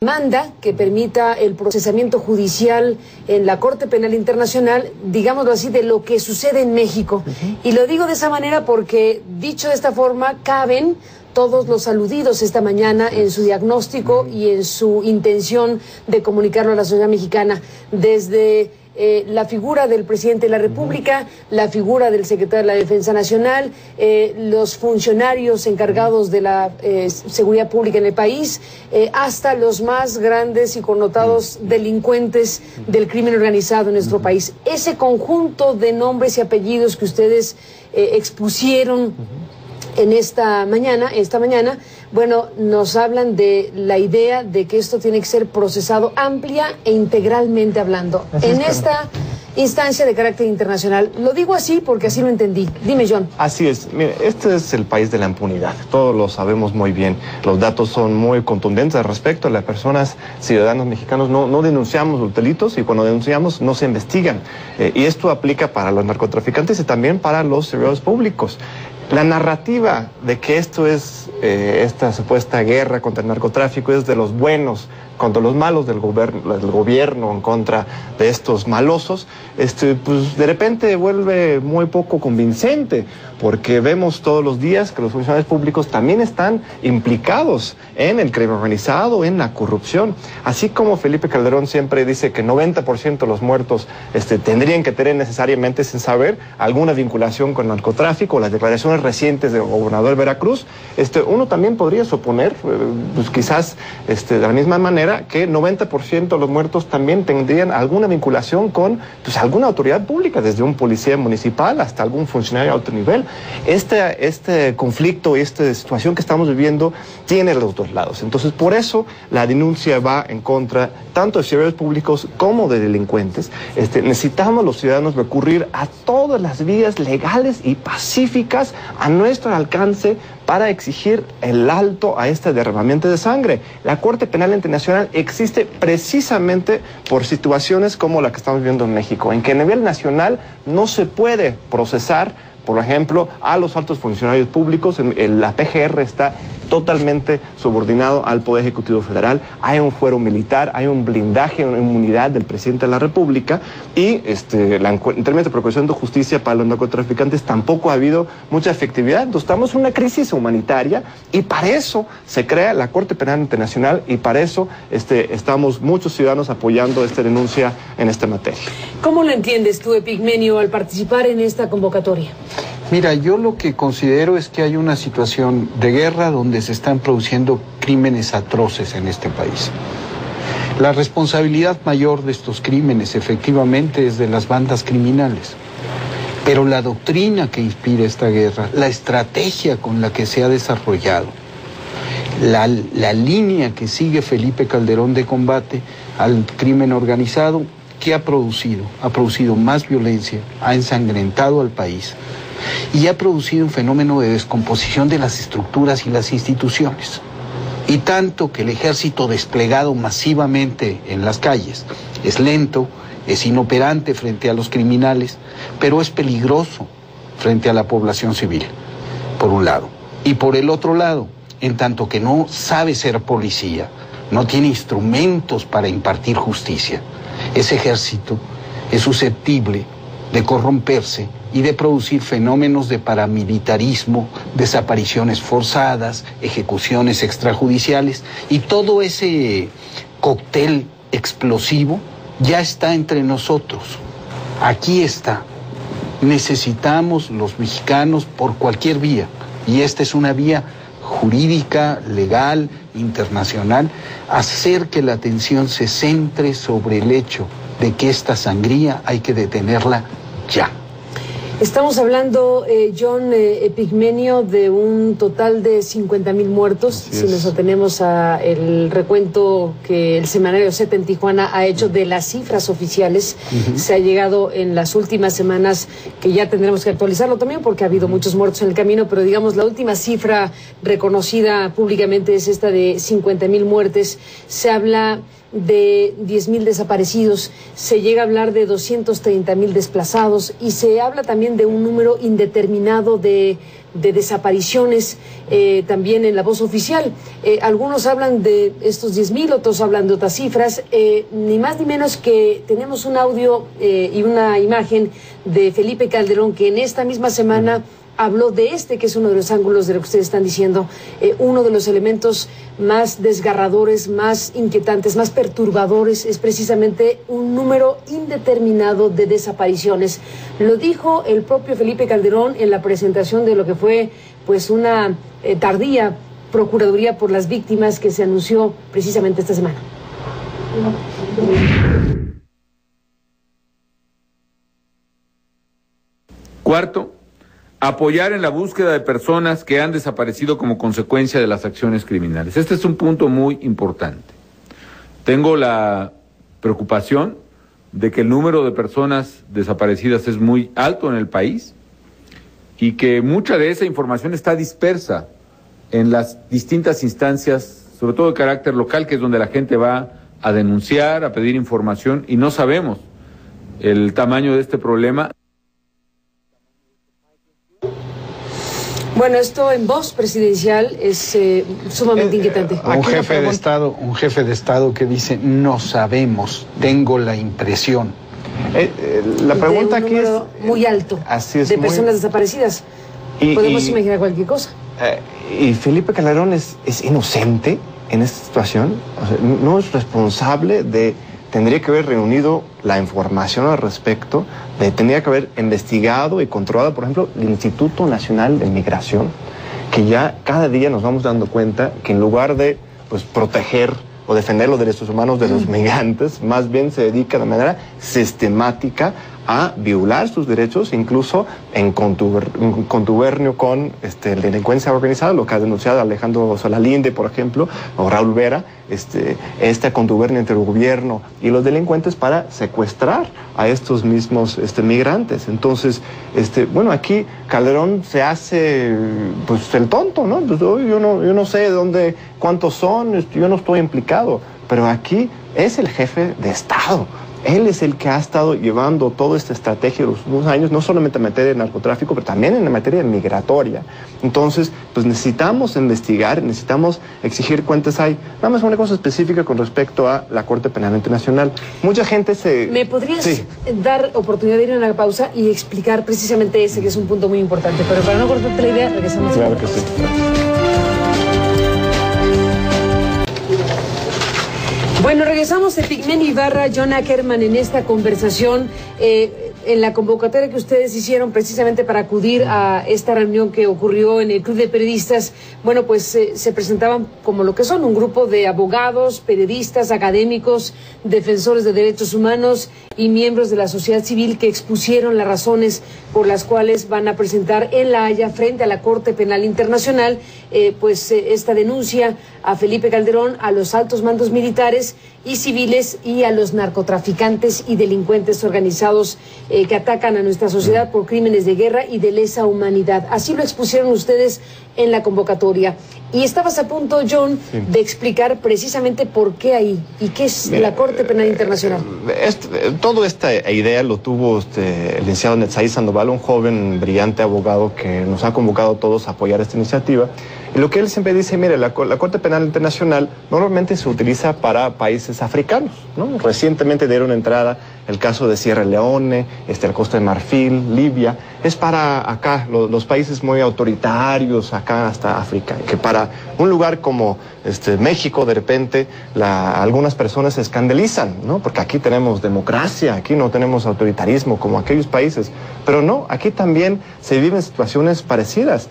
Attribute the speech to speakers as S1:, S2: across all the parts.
S1: demanda que permita el procesamiento judicial en la Corte Penal Internacional, digámoslo así, de lo que sucede en México. Y lo digo de esa manera porque, dicho de esta forma, caben todos los aludidos esta mañana en su diagnóstico y en su intención de comunicarlo a la sociedad mexicana, desde la figura del presidente de la República, la figura del secretario de la Defensa Nacional, los funcionarios encargados de la seguridad pública en el país, hasta los más grandes y connotados delincuentes del crimen organizado en nuestro país. Ese conjunto de nombres y apellidos que ustedes expusieron en esta mañana, bueno, nos hablan de la idea de que esto tiene que ser procesado amplia e integralmente hablando. En esta instancia de carácter internacional. Lo digo así porque así lo entendí. Dime, John.
S2: Así es. Mire, este es el país de la impunidad. Todos lo sabemos muy bien. Los datos son muy contundentes al respecto. Las personas, ciudadanos mexicanos, no denunciamos los delitos y cuando denunciamos no se investigan. Y esto aplica para los narcotraficantes y también para los servidores públicos. La narrativa de que esto es esta supuesta guerra contra el narcotráfico es de los buenos contra los malos del gobierno en contra de estos malosos, pues de repente vuelve muy poco convincente, porque vemos todos los días que los funcionarios públicos también están implicados en el crimen organizado, en la corrupción. Así como Felipe Calderón siempre dice que 90% de los muertos tendrían que tener necesariamente, sin saber, alguna vinculación con el narcotráfico, las declaraciones recientes del gobernador de Veracruz, uno también podría suponer, pues quizás de la misma manera, que 90% de los muertos también tendrían alguna vinculación con pues, alguna autoridad pública, desde un policía municipal hasta algún funcionario de alto nivel. Este conflicto, esta situación que estamos viviendo tiene los dos lados. Entonces, por eso la denuncia va en contra tanto de servidores públicos como de delincuentes. Necesitamos los ciudadanos recurrir a todas las vías legales y pacíficas a nuestro alcance para exigir el alto a este derramamiento de sangre. La Corte Penal Internacional existe precisamente por situaciones como la que estamos viendo en México, en que a nivel nacional no se puede procesar, por ejemplo, a los altos funcionarios públicos. La PGR está totalmente subordinado al Poder Ejecutivo Federal. Hay un fuero militar, hay un blindaje, una inmunidad del presidente de la República y en términos de procuración de justicia para los narcotraficantes tampoco ha habido mucha efectividad. Entonces estamos en una crisis humanitaria y para eso se crea la Corte Penal Internacional y para eso estamos muchos ciudadanos apoyando esta denuncia en esta materia.
S1: ¿Cómo lo entiendes tú, Epigmenio, al participar en esta convocatoria?
S3: Mira, yo lo que considero es que hay una situación de guerra donde se están produciendo crímenes atroces en este país. La responsabilidad mayor de estos crímenes efectivamente es de las bandas criminales. Pero la doctrina que inspira esta guerra, la estrategia con la que se ha desarrollado, la línea que sigue Felipe Calderón de combate al crimen organizado, ¿qué ha producido? Ha producido más violencia, ha ensangrentado al país y ha producido un fenómeno de descomposición de las estructuras y las instituciones. Y tanto que el ejército desplegado masivamente en las calles es lento, es inoperante frente a los criminales, pero es peligroso frente a la población civil, por un lado. Y por el otro lado, en tanto que no sabe ser policía, no tiene instrumentos para impartir justicia, ese ejército es susceptible de corromperse y de producir fenómenos de paramilitarismo, desapariciones forzadas, ejecuciones extrajudiciales, y todo ese cóctel explosivo ya está entre nosotros. Aquí está. Necesitamos los mexicanos por cualquier vía, y esta es una vía jurídica, legal, internacional, hacer que la atención se centre sobre el hecho de que esta sangría hay que detenerla ya.
S1: Estamos hablando, John Epigmenio, de un total de 50,000 muertos, si nos atenemos a el recuento que el semanario Z en Tijuana ha hecho de las cifras oficiales. Se ha llegado en las últimas semanas, que ya tendremos que actualizarlo también porque ha habido muchos muertos en el camino, pero digamos la última cifra reconocida públicamente es esta de 50,000 muertes. Se habla de 10,000 desaparecidos, se llega a hablar de 230,000 desplazados y se habla también de un número indeterminado de de desapariciones también en la voz oficial. Algunos hablan de estos 10,000, otros hablan de otras cifras. Ni más ni menos que tenemos un audio y una imagen de Felipe Calderón, que en esta misma semana habló de que es uno de los ángulos de lo que ustedes están diciendo, uno de los elementos más desgarradores, más inquietantes, más perturbadores, es precisamente un número indeterminado de desapariciones. Lo dijo el propio Felipe Calderón en la presentación de lo que fue pues una tardía procuraduría por las víctimas que se anunció precisamente esta semana.
S4: Cuarto, apoyar en la búsqueda de personas que han desaparecido como consecuencia de las acciones criminales. Este es un punto muy importante. Tengo la preocupación de que el número de personas desaparecidas es muy alto en el país y que mucha de esa información está dispersa en las distintas instancias, sobre todo de carácter local, que es donde la gente va a denunciar, a pedir información, y no sabemos el tamaño de este problema.
S1: Bueno, esto en voz presidencial es sumamente inquietante.
S3: Un jefe de Estado que dice, no sabemos, tengo la impresión.
S2: La pregunta aquí es
S1: muy alto,
S2: así es,
S1: de personas desaparecidas. Podemos imaginar cualquier cosa.
S2: ¿Y Felipe Calderón es inocente en esta situación? O sea, no es responsable tendría que haber reunido la información al respecto, tendría que haber investigado y controlado, por ejemplo, el Instituto Nacional de Migración, que ya cada día nos vamos dando cuenta que en lugar de proteger o defender los derechos humanos de los migrantes, más bien se dedica de manera sistemática a violar sus derechos, incluso en contubernio con delincuencia organizada, lo que ha denunciado Alejandro Solalinde, por ejemplo, o Raúl Vera, este contubernio entre el gobierno y los delincuentes para secuestrar a estos mismos migrantes. Entonces, bueno, aquí Calderón se hace el tonto, ¿no? Pues, yo no sé cuántos son, yo no estoy implicado, pero aquí es el jefe de Estado. Él es el que ha estado llevando toda esta estrategia de los últimos años, no solamente en materia de narcotráfico, pero también en materia migratoria. Entonces, pues necesitamos investigar, necesitamos exigir cuentas. Hay nada más una cosa específica con respecto a la Corte Penal Internacional. Mucha gente ¿Me
S1: podrías dar oportunidad de ir a una pausa y explicar precisamente ese, que es un punto muy importante? Pero para no cortarte la idea, regresamos.
S2: Claro que sí.
S1: Bueno, regresamos de Pigmen Ibarra, John Ackerman en esta conversación, en la convocatoria que ustedes hicieron precisamente para acudir a esta reunión que ocurrió en el Club de Periodistas. Bueno, pues se presentaban como lo que son un grupo de abogados, periodistas, académicos, defensores de derechos humanos y miembros de la sociedad civil que expusieron las razones por las cuales van a presentar en La Haya frente a la Corte Penal Internacional esta denuncia a Felipe Calderón, a los altos mandos militares y civiles y a los narcotraficantes y delincuentes organizados que atacan a nuestra sociedad por crímenes de guerra y de lesa humanidad. Así lo expusieron ustedes en la convocatoria. Y estabas a punto, John, de explicar precisamente por qué ahí y qué es la Corte Penal Internacional.
S2: Toda esta idea lo tuvo el licenciado Netzaí Sandoval, un joven brillante abogado que nos ha convocado a todos a apoyar esta iniciativa. Y lo que él siempre dice, mire, la Corte Penal Internacional normalmente se utiliza para países africanos, ¿no? Recientemente dieron entrada el caso de Sierra Leone, la Costa de Marfil, Libia. Es para acá, los países muy autoritarios, acá hasta África, que para un lugar como México, de repente, algunas personas se escandalizan, ¿no? Porque aquí tenemos democracia, aquí no tenemos autoritarismo como aquellos países. Pero no, aquí también se viven situaciones parecidas.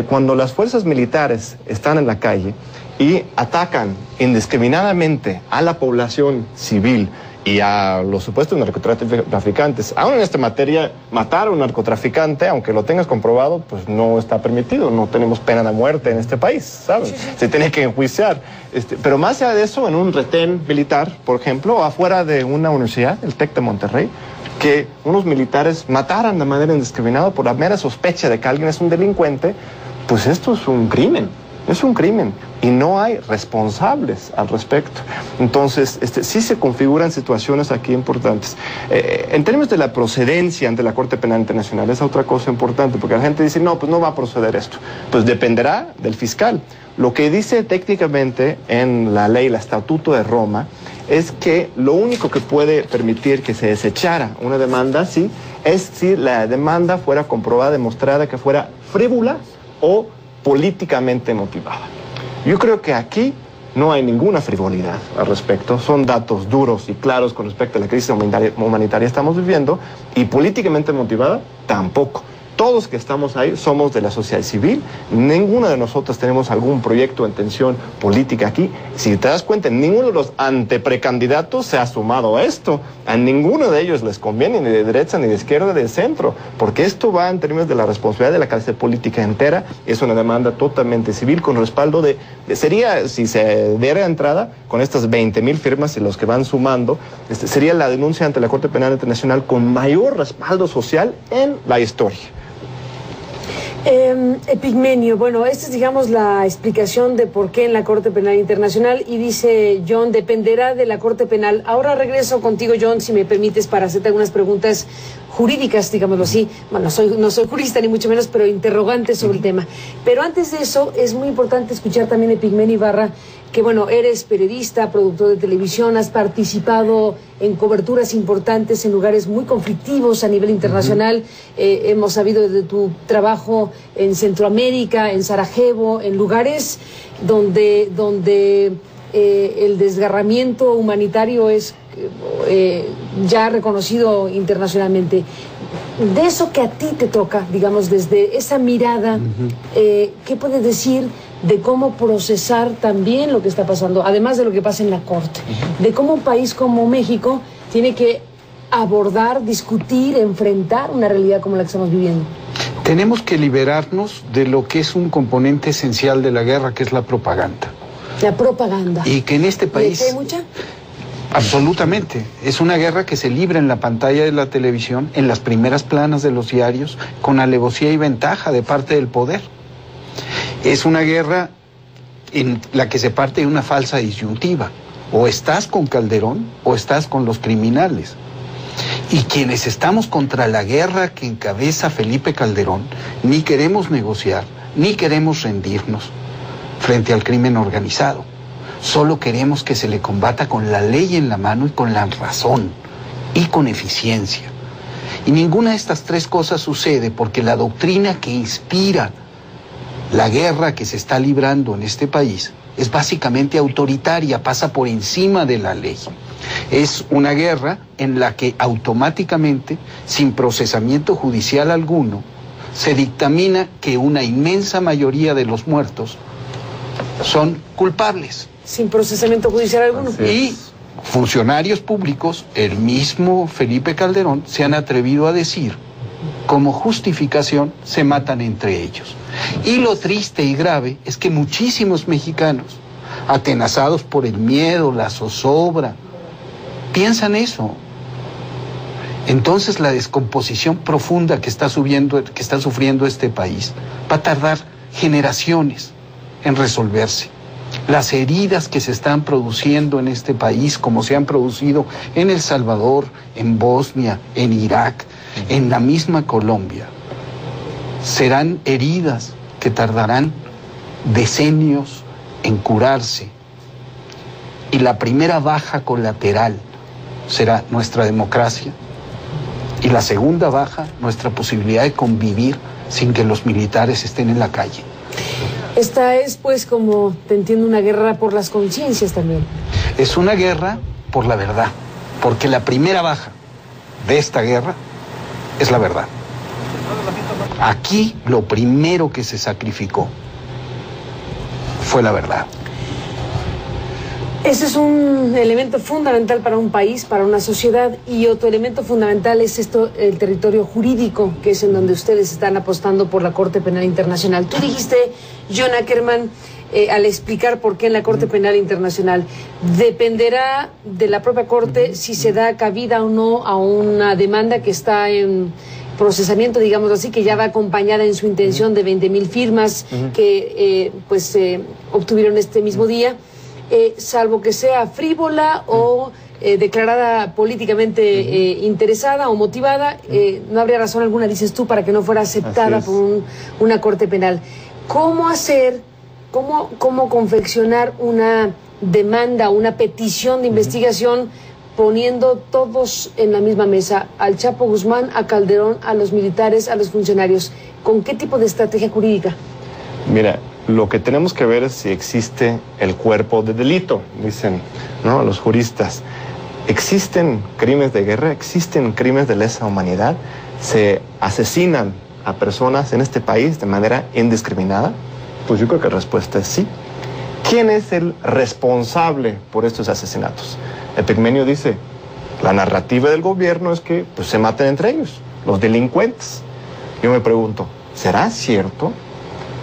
S2: Cuando las fuerzas militares están en la calle y atacan indiscriminadamente a la población civil y a los supuestos narcotraficantes. Aún en esta materia, matar a un narcotraficante, aunque lo tengas comprobado, pues no está permitido. No tenemos pena de muerte en este país, ¿sabes? Se tiene que enjuiciar. Pero más allá de eso, en un retén militar, por ejemplo, afuera de una universidad, el TEC de Monterrey, que unos militares mataran de manera indiscriminada por la mera sospecha de que alguien es un delincuente, pues esto es un crimen. Es un crimen y no hay responsables al respecto. Entonces, sí se configuran situaciones aquí importantes. En términos de la procedencia ante la Corte Penal Internacional, es otra cosa importante, porque la gente dice, no, pues no va a proceder esto. Pues dependerá del fiscal. Lo que dice técnicamente en la ley, el Estatuto de Roma, es que lo único que puede permitir que se desechara una demanda, sí, es si la demanda fuera comprobada, demostrada que fuera frívola o políticamente motivada. Yo creo que aquí no hay ninguna frivolidad al respecto, son datos duros y claros con respecto a la crisis humanitaria que estamos viviendo, y políticamente motivada tampoco. Todos que estamos ahí somos de la sociedad civil, ninguno de nosotros tenemos algún proyecto de intención política aquí. Si te das cuenta, ninguno de los anteprecandidatos se ha sumado a esto. A ninguno de ellos les conviene, ni de derecha, ni de izquierda, ni de centro, porque esto va en términos de la responsabilidad de la clase política entera. Es una demanda totalmente civil con respaldo sería, si se diera entrada con estas 20,000 firmas y los que van sumando, sería la denuncia ante la Corte Penal Internacional con mayor respaldo social en la historia.
S1: Epigmenio, bueno, esta es, digamos, la explicación de por qué en la Corte Penal Internacional, y dice John, dependerá de la Corte Penal. Ahora regreso contigo, John, si me permites, para hacerte algunas preguntas jurídicas, digámoslo así. Bueno, no soy jurista ni mucho menos, pero interrogantes sobre el tema. Pero antes de eso, es muy importante escuchar también, Epigmenio Ibarra, que bueno, eres periodista, productor de televisión, has participado en coberturas importantes en lugares muy conflictivos a nivel internacional. Hemos sabido de tu trabajo en Centroamérica, en Sarajevo, en lugares donde el desgarramiento humanitario es ya reconocido internacionalmente. De eso que a ti te toca, digamos, desde esa mirada, ¿qué puedes decir de cómo procesar también lo que está pasando, además de lo que pasa en la Corte? De cómo un país como México tiene que abordar, discutir, enfrentar una realidad como la que estamos viviendo.
S3: Tenemos que liberarnos de lo que es un componente esencial de la guerra, que es la propaganda.
S1: La propaganda.
S3: Y que en este país...
S1: ¿Y hay mucha?
S3: Absolutamente. Es una guerra que se libra en la pantalla de la televisión, en las primeras planas de los diarios, con alevosía y ventaja de parte del poder. Es una guerra en la que se parte de una falsa disyuntiva. O estás con Calderón o estás con los criminales. Y quienes estamos contra la guerra que encabeza Felipe Calderón, ni queremos negociar, ni queremos rendirnos frente al crimen organizado. Solo queremos que se le combata con la ley en la mano y con la razón y con eficiencia. Y ninguna de estas tres cosas sucede porque la doctrina que inspira la guerra que se está librando en este país es básicamente autoritaria, pasa por encima de la ley. Es una guerra en la que automáticamente, sin procesamiento judicial alguno, se dictamina que una inmensa mayoría de los muertos son culpables.
S1: Sin procesamiento judicial alguno.
S3: Y funcionarios públicos, el mismo Felipe Calderón, se han atrevido a decir, como justificación, se matan entre ellos. Y lo triste y grave es que muchísimos mexicanos, atenazados por el miedo, la zozobra, piensan eso. Entonces la descomposición profunda que está sufriendo este país va a tardar generaciones en resolverse. Las heridas que se están produciendo en este país, como se han producido en El Salvador, en Bosnia, en Irak, en la misma Colombia, serán heridas que tardarán decenios en curarse. Y la primera baja colateral será nuestra democracia. Y la segunda baja, nuestra posibilidad de convivir sin que los militares estén en la calle.
S1: Esta es, pues, como te entiendo, una guerra por las conciencias también.
S3: Es una guerra por la verdad, porque la primera baja de esta guerra es la verdad. Aquí lo primero que se sacrificó fue la verdad.
S1: Ese es un elemento fundamental para un país, para una sociedad, y otro elemento fundamental es esto, el territorio jurídico, que es en donde ustedes están apostando por la Corte Penal Internacional. Tú dijiste, John Ackerman, al explicar por qué en la Corte Penal Internacional, dependerá de la propia Corte si se da cabida o no a una demanda que está en procesamiento, digamos así, que ya va acompañada en su intención de 20,000 firmas que obtuvieron este mismo día, salvo que sea frívola o declarada políticamente interesada o motivada, no habría razón alguna, dices tú, para que no fuera aceptada por una corte penal. ¿Cómo hacer, cómo confeccionar una demanda, una petición de investigación poniendo todos en la misma mesa, al Chapo Guzmán, a Calderón, a los militares, a los funcionarios? ¿Con qué tipo de estrategia jurídica?
S2: Mira, lo que tenemos que ver es si existe el cuerpo de delito, dicen, ¿no?, los juristas. ¿Existen crímenes de guerra? ¿Existen crímenes de lesa humanidad? ¿Se asesinan a personas en este país de manera indiscriminada? Pues yo creo que la respuesta es sí. ¿Quién es el responsable por estos asesinatos? Epigmenio dice, la narrativa del gobierno es que pues, se maten entre ellos, los delincuentes. Yo me pregunto, ¿será cierto?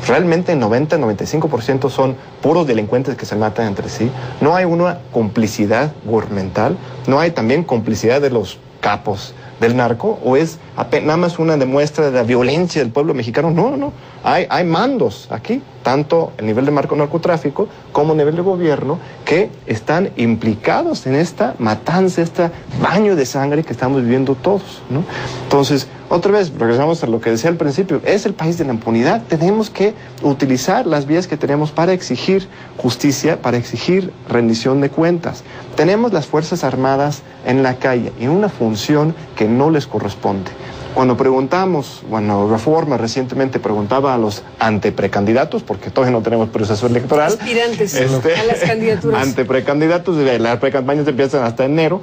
S2: Realmente el 90-95% son puros delincuentes que se matan entre sí. No hay una complicidad gubernamental, no hay también complicidad de los capos del narco, o es nada más una demuestra de la violencia del pueblo mexicano. No, hay mandos aquí, tanto el nivel de narcotráfico como el nivel de gobierno, que están implicados en esta matanza, este baño de sangre que estamos viviendo todos, ¿no? Entonces, otra vez, regresamos a lo que decía al principio, es el país de la impunidad. Tenemos que utilizar las vías que tenemos para exigir justicia, para exigir rendición de cuentas. Tenemos las Fuerzas Armadas en la calle y una función que no les corresponde. Cuando preguntamos, bueno, Reforma recientemente preguntaba a los anteprecandidatos, porque todavía no tenemos proceso electoral.
S1: Aspirantes a las candidaturas.
S2: Anteprecandidatos, las precampañas empiezan hasta enero.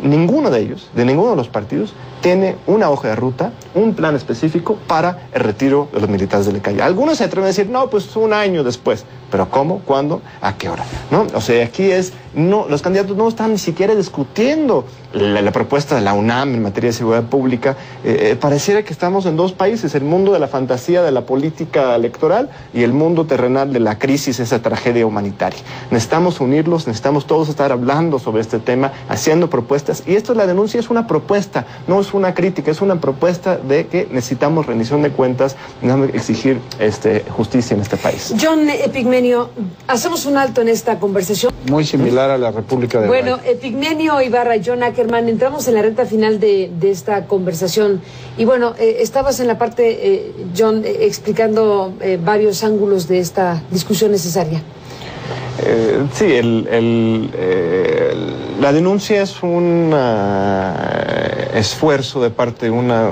S2: Ninguno de ellos, de ninguno de los partidos, tiene una hoja de ruta, un plan específico para el retiro de los militares de la calle. Algunos se atreven a decir, no, pues un año después. ¿Pero cómo? ¿Cuándo? ¿A qué hora? ¿No? O sea, aquí los candidatos no están ni siquiera discutiendo la propuesta de la UNAM en materia de seguridad pública. Pareciera que estamos en dos países, el mundo de la fantasía de la política electoral y el mundo terrenal de la crisis, esa tragedia humanitaria. Necesitamos unirlos, necesitamos todos estar hablando sobre este tema, haciendo propuestas, y esto, la denuncia es una propuesta, no es una crítica, es una propuesta de que necesitamos rendición de cuentas, necesitamos exigir justicia en este país.
S1: John Epigmenio, hacemos un alto en esta conversación.
S3: Muy similar a la República de
S1: Bueno, Epigmenio Ibarra, John Ackerman, entramos en la recta final de esta conversación. Y bueno, estabas en la parte, John, explicando varios ángulos de esta discusión necesaria.
S2: Sí, la denuncia es un esfuerzo de parte de una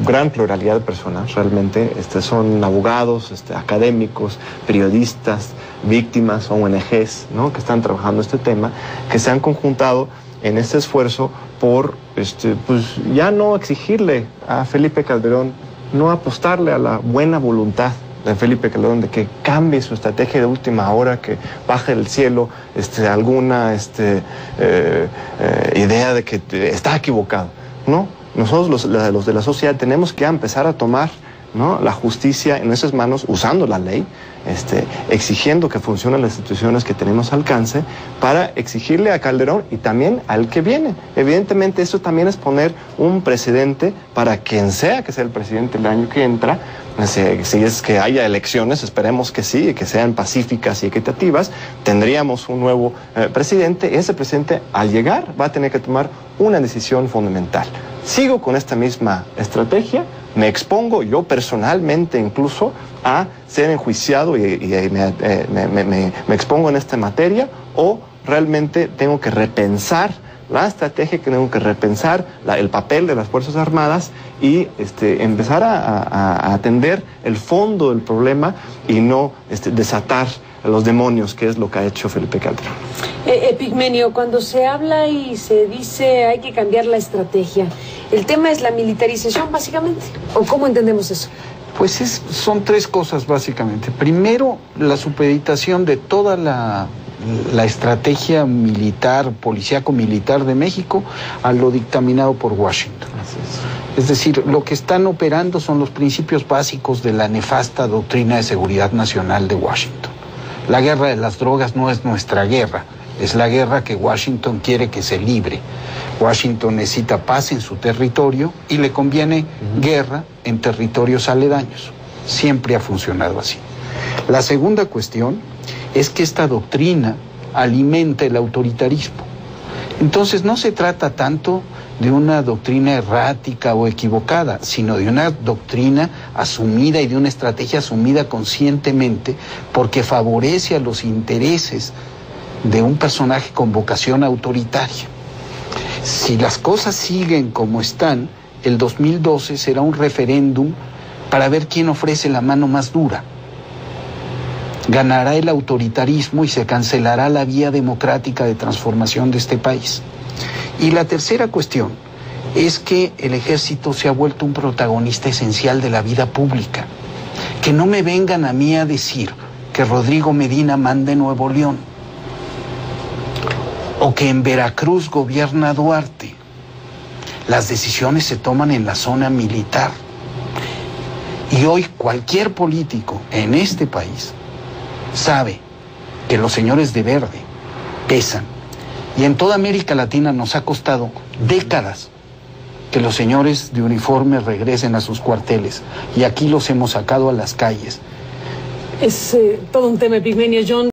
S2: gran pluralidad de personas, realmente. Son abogados, académicos, periodistas, víctimas, ONGs, ¿no?, que están trabajando este tema, que se han conjuntado en este esfuerzo por pues ya no exigirle a Felipe Calderón, no apostarle a la buena voluntad de Felipe Calderón de que cambie su estrategia de última hora, que baje del cielo alguna idea de que está equivocado. No, nosotros los de la sociedad tenemos que empezar a tomar, ¿no?, la justicia en nuestras manos, usando la ley, exigiendo que funcionen las instituciones que tenemos al alcance, para exigirle a Calderón y también al que viene. Evidentemente, eso también es poner un precedente para quien sea que sea el presidente el año que entra. Si es que haya elecciones, esperemos que sí, que sean pacíficas y equitativas, tendríamos un nuevo presidente. Ese presidente, al llegar, va a tener que tomar una decisión fundamental. ¿Sigo con esta misma estrategia? ¿Me expongo yo personalmente incluso a ser enjuiciado y me expongo en esta materia? ¿O realmente tengo que repensar la estrategia, que tengo que repensar el papel de las Fuerzas Armadas y empezar a atender el fondo del problema y no desatar a los demonios, que es lo que ha hecho Felipe Calderón?
S1: Epigmenio, cuando se habla y se dice hay que cambiar la estrategia, ¿el tema es la militarización básicamente? ¿O cómo entendemos eso?
S3: Pues son tres cosas básicamente. Primero, la supeditación de toda la estrategia militar, policíaco-militar de México a lo dictaminado por Washington. Es decir, lo que están operando son los principios básicos de la nefasta doctrina de seguridad nacional de Washington. La guerra de las drogas no es nuestra guerra. Es la guerra que Washington quiere que se libre. Washington necesita paz en su territorio y le conviene guerra en territorios aledaños. Siempre ha funcionado así. La segunda cuestión es que esta doctrina alimenta el autoritarismo. Entonces no se trata tanto de una doctrina errática o equivocada, sino de una doctrina asumida y de una estrategia asumida conscientemente porque favorece a los intereses de un personaje con vocación autoritaria. Si las cosas siguen como están, el 2012 será un referéndum para ver quién ofrece la mano más dura. Ganará el autoritarismo y se cancelará la vía democrática de transformación de este país. Y la tercera cuestión es que el ejército se ha vuelto un protagonista esencial de la vida pública. Que no me vengan a mí a decir que Rodrigo Medina manda en Nuevo León o que en Veracruz gobierna Duarte. Las decisiones se toman en la zona militar. Y hoy cualquier político en este país sabe que los señores de verde pesan. Y en toda América Latina nos ha costado décadas que los señores de uniforme regresen a sus cuarteles. Y aquí los hemos sacado a las calles.
S1: Es todo un tema, Epigmenio, John.